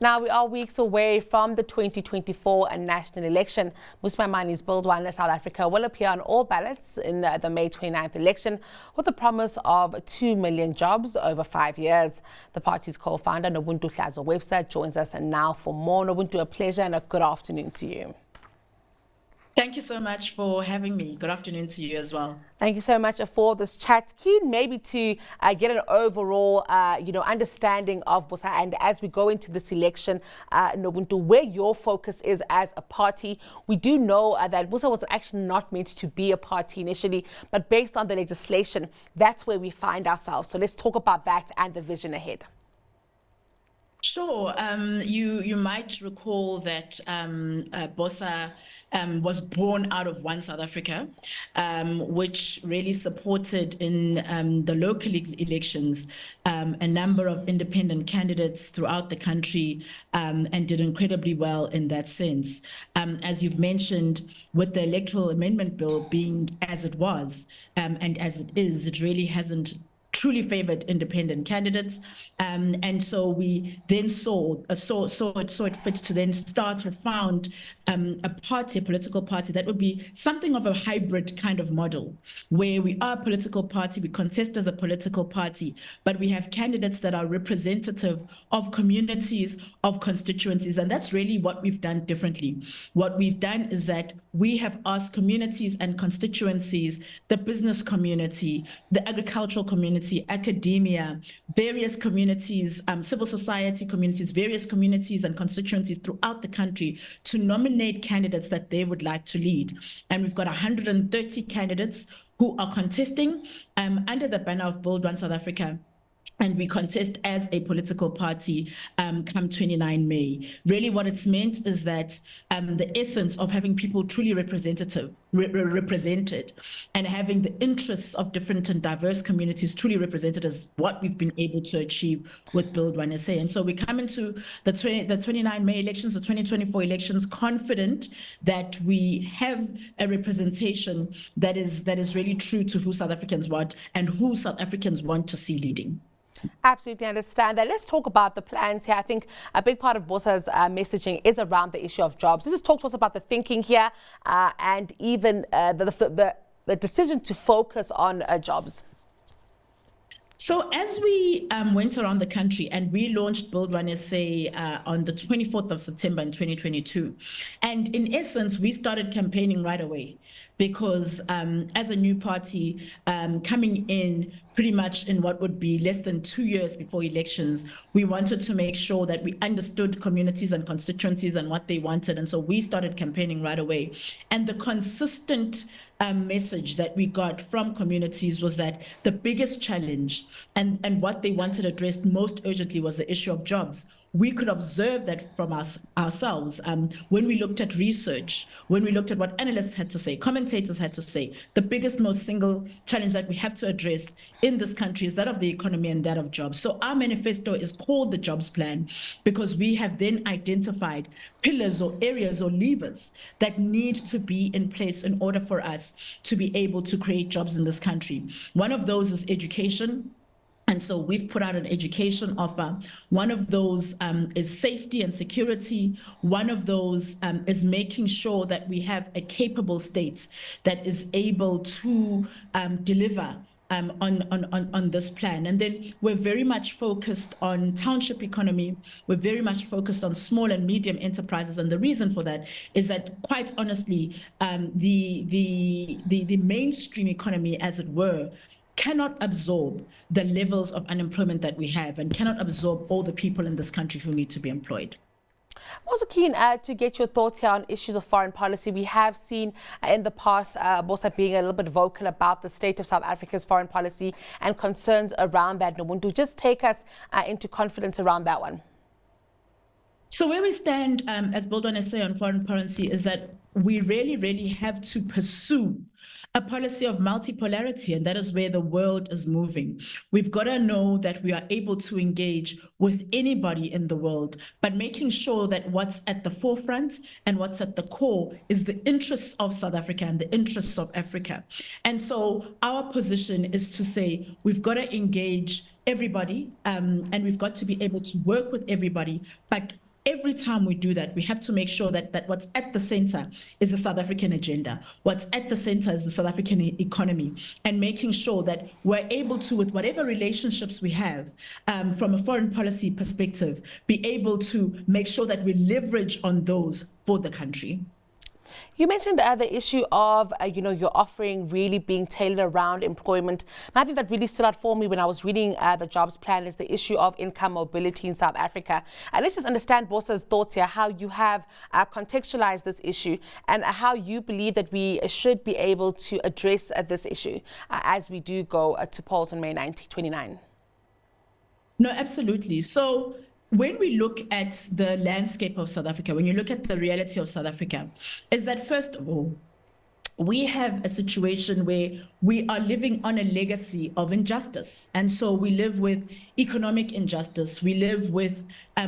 Now, we are weeks away from the 2024 national election. Mmusi Maimane's Build One South Africa will appear on all ballots in the May 29th election with the promise of 2 million jobs over 5 years. The party's co-founder, Nobuntu Hlazo-Webster, joins us now for more. Nobuntu, a pleasure and a good afternoon to you. Thank you so much for having me. Good afternoon to you as well. Thank you so much for this chat. Keen maybe to get an overall, understanding of Bosa, and as we go into this election, Nobuntu, where your focus is as a party. We do know that Bosa was actually not meant to be a party initially, but based on the legislation, that's where we find ourselves. So let's talk about that and the vision ahead. Sure. You might recall that Bosa was born out of One South Africa, which really supported in the local elections a number of independent candidates throughout the country and did incredibly well in that sense. As you've mentioned, with the Electoral Amendment Bill being as it was and as it is, it really hasn't truly favored independent candidates, and so we then saw it fit to then start or found a political party that would be something of a hybrid kind of model, where we are a political party, we contest as a political party, but we have candidates that are representative of communities, of constituencies, and that's really what we've done differently. What we've done is that we have asked communities and constituencies, the business community, the agricultural community, academia, various communities, civil society communities, various communities and constituencies throughout the country to nominate candidates that they would like to lead. And we've got 130 candidates who are contesting under the banner of Build One South Africa. And we contest as a political party come 29 May. Really what it's meant is that the essence of having people truly represented and having the interests of different and diverse communities truly represented is what we've been able to achieve with Build One SA. And so we come into the 29 May elections, the 2024 elections, confident that we have a representation that is really true to who South Africans want and who South Africans want to see leading. Absolutely understand that. Let's talk about the plans here. I think a big part of Bosa's messaging is around the issue of jobs. Just talk to us about the thinking here and even the decision to focus on jobs. So as we went around the country and we launched Build One SA on the 24th of September in 2022, and in essence, we started campaigning right away because as a new party coming in pretty much in what would be less than 2 years before elections, we wanted to make sure that we understood communities and constituencies and what they wanted. And so we started campaigning right away. And the consistent message that we got from communities was that the biggest challenge and what they wanted addressed most urgently was the issue of jobs. We could observe that from ourselves when we looked at research, when we looked at what analysts had to say, commentators had to say, the biggest, most single challenge that we have to address in this country is that of the economy and that of jobs. So our manifesto is called the Jobs Plan because we have then identified pillars or areas or levers that need to be in place in order for us to be able to create jobs in this country. One of those is education. And so we've put out an education offer. One of those is safety and security. One of those is making sure that we have a capable state that is able to deliver on this plan. And then we're very much focused on township economy. We're very much focused on small and medium enterprises. And the reason for that is that, quite honestly, the mainstream economy, as it were, cannot absorb the levels of unemployment that we have and cannot absorb all the people in this country who need to be employed. I'm also keen to get your thoughts here on issues of foreign policy. We have seen in the past Bosa being a little bit vocal about the state of South Africa's foreign policy and concerns around that. Nobuntu, just take us into confidence around that one. So where we stand as Build One SA on foreign policy is that we really have to pursue a policy of multipolarity, and that is where the world is moving. We've got to know that we are able to engage with anybody in the world, but making sure that what's at the forefront and what's at the core is the interests of South Africa and the interests of Africa. And so our position is to say we've got to engage everybody, and we've got to be able to work with everybody, but every time we do that, we have to make sure that what's at the center is the South African agenda. What's at the center is the South African economy, and making sure that we're able to, with whatever relationships we have from a foreign policy perspective, be able to make sure that we leverage on those for the country. You mentioned the issue of, your offering really being tailored around employment. And I think that really stood out for me when I was reading the jobs plan is the issue of income mobility in South Africa. Let's just understand Bosa's thoughts here, how you have contextualized this issue and how you believe that we should be able to address this issue as we do go to polls on May 29. No, absolutely. So when we look at the landscape of South Africa, when you look at the reality of South Africa, is that first of all, we have a situation where we are living on a legacy of injustice. And so we live with economic injustice. We live with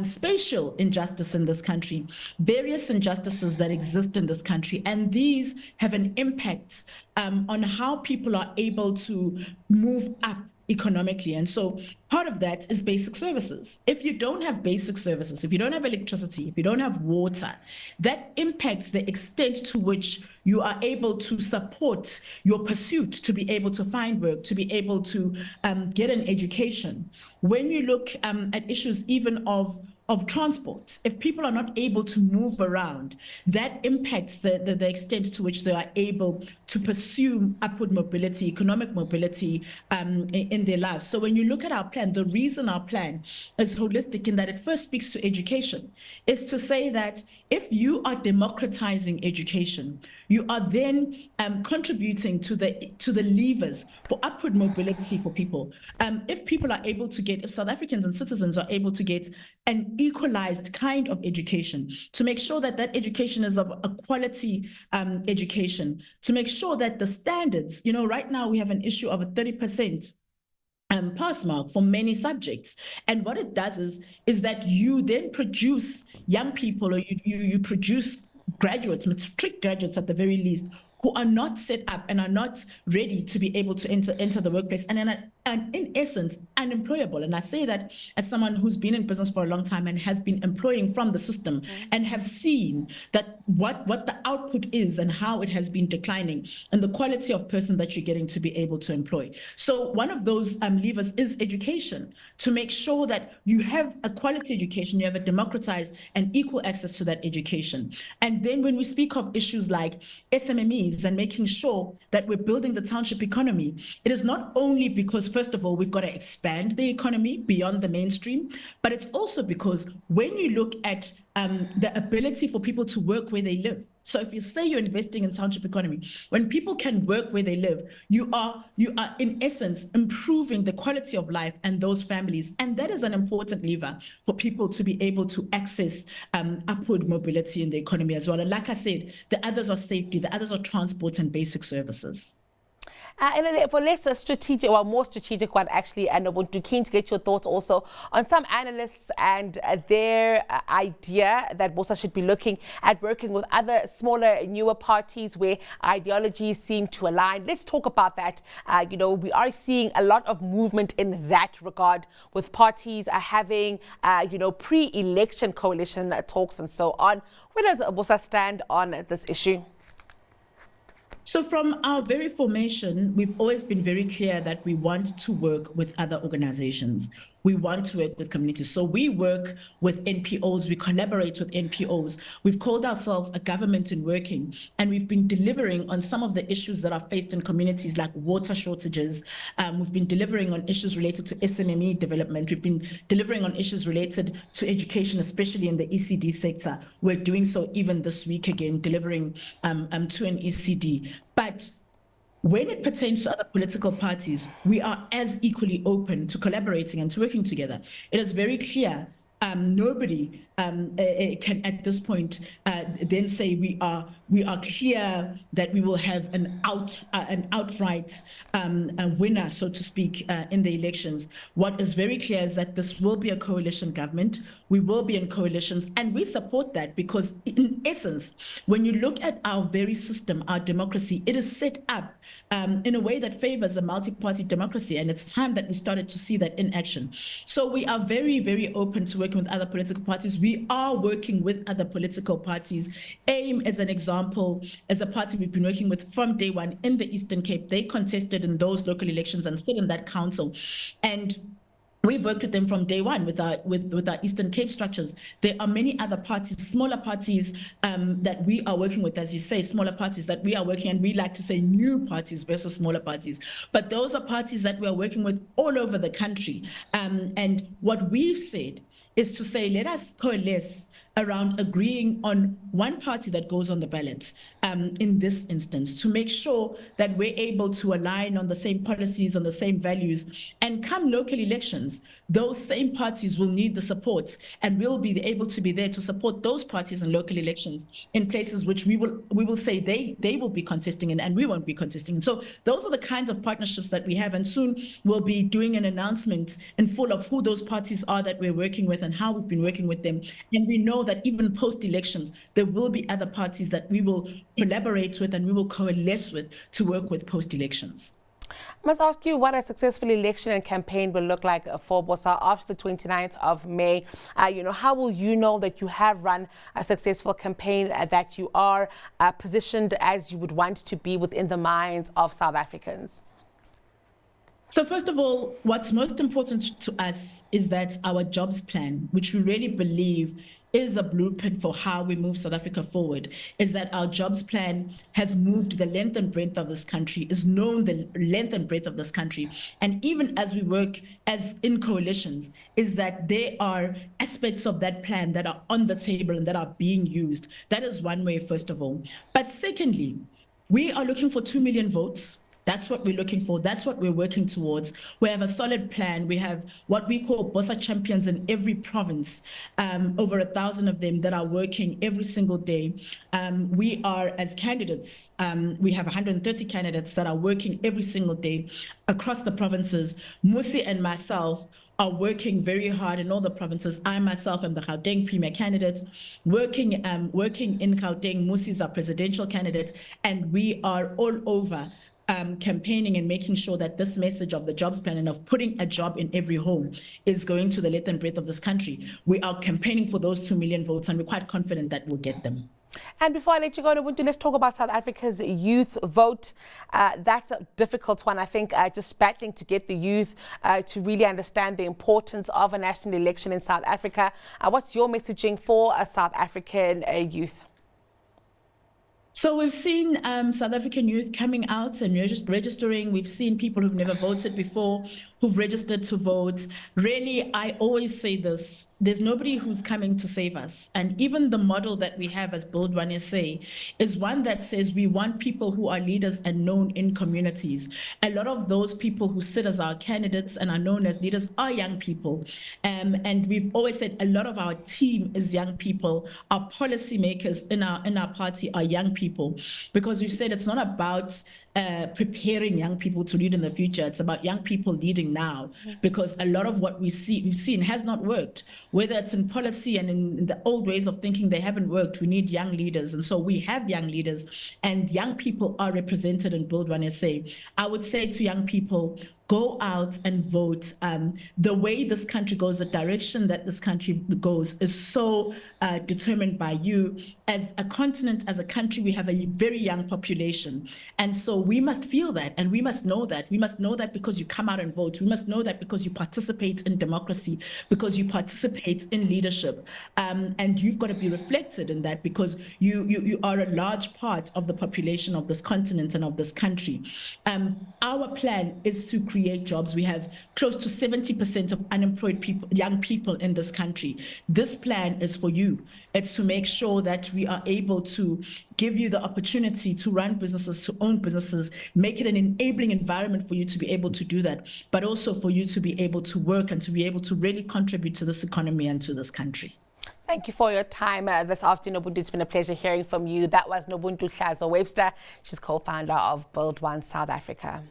spatial injustice in this country, various injustices that exist in this country. And these have an impact on how people are able to move up economically. And so part of that is basic services. If you don't have basic services, if you don't have electricity, if you don't have water, that impacts the extent to which you are able to support your pursuit to be able to find work, to be able to get an education. When you look at issues even of transport, if people are not able to move around, that impacts the extent to which they are able to pursue upward mobility, economic mobility in their lives. So when you look at our plan, the reason our plan is holistic in that it first speaks to education is to say that if you are democratizing education, you are then contributing to the levers for upward mobility for people. If people are able to get, if South Africans and citizens are able to get an equalized kind of education, to make sure that that education is of a quality education, to make sure that the standards, right now we have an issue of a 30% pass mark for many subjects. And what it does is that you then produce young people, or you produce graduates, matric graduates at the very least, who are not set up and are not ready to be able to enter the workplace and in essence, unemployable. And I say that as someone who's been in business for a long time and has been employing from the system and have seen that what the output is and how it has been declining and the quality of person that you're getting to be able to employ. So one of those levers is education, to make sure that you have a quality education, you have a democratized and equal access to that education. And then when we speak of issues like SMMEs and making sure that we're building the township economy, it is not only because, first of all, we've got to expand the economy beyond the mainstream, but it's also because when you look at the ability for people to work where they live. So if you say you're investing in township economy, when people can work where they live, you are in essence improving the quality of life and those families. And that is an important lever for people to be able to access upward mobility in the economy as well. And like I said, the others are safety, the others are transport and basic services. And then for less strategic, or more strategic one actually, and Nobuntu, keen to get your thoughts also on some analysts and their idea that Bosa should be looking at working with other smaller, newer parties where ideologies seem to align. Let's talk about that. We are seeing a lot of movement in that regard, with parties having, pre-election coalition talks and so on. Where does Bosa stand on this issue? So from our very formation, we've always been very clear that we want to work with other organizations. We want to work with communities. So we work with NPOs, we collaborate with NPOs. We've called ourselves a government in working, and we've been delivering on some of the issues that are faced in communities like water shortages. We've been delivering on issues related to SMME development. We've been delivering on issues related to education, especially in the ECD sector. We're doing so even this week again, delivering to an ECD. But when it pertains to other political parties, we are as equally open to collaborating and to working together. It is very clear nobody can at this point then say we are clear that we will have an outright winner, so to speak, in the elections. What is very clear is that this will be a coalition government. We will be in coalitions, and we support that because, in essence, when you look at our very system, our democracy, it is set up in a way that favors a multi-party democracy, and it's time that we started to see that in action. So we are very, very open to working with other political parties. we are working with other political parties. AIM, as an example, as a party we've been working with from day one in the Eastern Cape. They contested in those local elections and sit in that council. And we've worked with them from day one with our Eastern Cape structures. There are many other parties, smaller parties that we are working with, as you say, smaller parties that we are working, and we like to say new parties versus smaller parties. But those are parties that we are working with all over the country. And what we've said is to say, let us coalesce around agreeing on one party that goes on the ballot in this instance, to make sure that we're able to align on the same policies, on the same values. And come local elections, those same parties will need the support, and we'll be able to be there to support those parties in local elections in places which we will say they will be contesting in, and we won't be contesting. So those are the kinds of partnerships that we have, and soon we'll be doing an announcement in full of who those parties are that we're working with and how we've been working with them. And we know that even post-elections, there will be other parties that we will collaborate with and we will coalesce with to work with post-elections. I must ask you what a successful election and campaign will look like for Bosa after the 29th of May. How will you know that you have run a successful campaign, that you are positioned as you would want to be within the minds of South Africans? So first of all, what's most important to us is that our jobs plan, which we really believe is a blueprint for how we move South Africa forward, is that our jobs plan has moved the length and breadth of this country, is known the length and breadth of this country. And even as we work as in coalitions, is that there are aspects of that plan that are on the table and that are being used. That is one way, first of all. But secondly, we are looking for 2 million votes. That's what we're looking for. That's what we're working towards. We have a solid plan. We have what we call Bosa champions in every province, over 1,000 of them that are working every single day. We are, as candidates, we have 130 candidates that are working every single day across the provinces. Mmusi and myself are working very hard in all the provinces. I myself am the Gauteng premier candidate, working in Gauteng. Mmusi is our presidential candidate, and we are all over campaigning and making sure that this message of the jobs plan and of putting a job in every home is going to the length and breadth of this country. We are campaigning for those 2 million votes, and we're quite confident that we'll get them. And before I let you go, Nobuntu, let's talk about South Africa's youth vote. That's a difficult one, I think, just battling to get the youth to really understand the importance of a national election in South Africa. What's your messaging for a South African youth? So we've seen South African youth coming out and registering. We've seen people who've never voted before, who've registered to vote. Really, I always say this, there's nobody who's coming to save us. And even the model that we have as Build One SA is one that says we want people who are leaders and known in communities. A lot of those people who sit as our candidates and are known as leaders are young people. And we've always said a lot of our team is young people. Our policymakers in our party are young people, because we've said it's not about preparing young people to lead in the future. It's about young people leading now, because a lot of what we've seen has not worked. Whether it's in policy and in the old ways of thinking, they haven't worked. We need young leaders. And so we have young leaders, and young people are represented in Build One SA. I would say to young people, go out and vote. The way this country goes, the direction that this country goes is so determined by you. As a continent, as a country, we have a very young population. And so we must feel that, and we must know that. We must know that because you come out and vote. We must know that because you participate in democracy, because you participate in leadership. And you've got to be reflected in that, because you are a large part of the population of this continent and of this country. Our plan is to create jobs. We have close to 70% of unemployed people, young people in this country. This plan is for you. It's to make sure that we are able to give you the opportunity to run businesses, to own businesses, make it an enabling environment for you to be able to do that, but also for you to be able to work and to be able to really contribute to this economy and to this country. Thank you for your time this afternoon, Nobuntu. It's been a pleasure hearing from you. That was Nobuntu Hlazo-Webster. She's co-founder of Build One South Africa.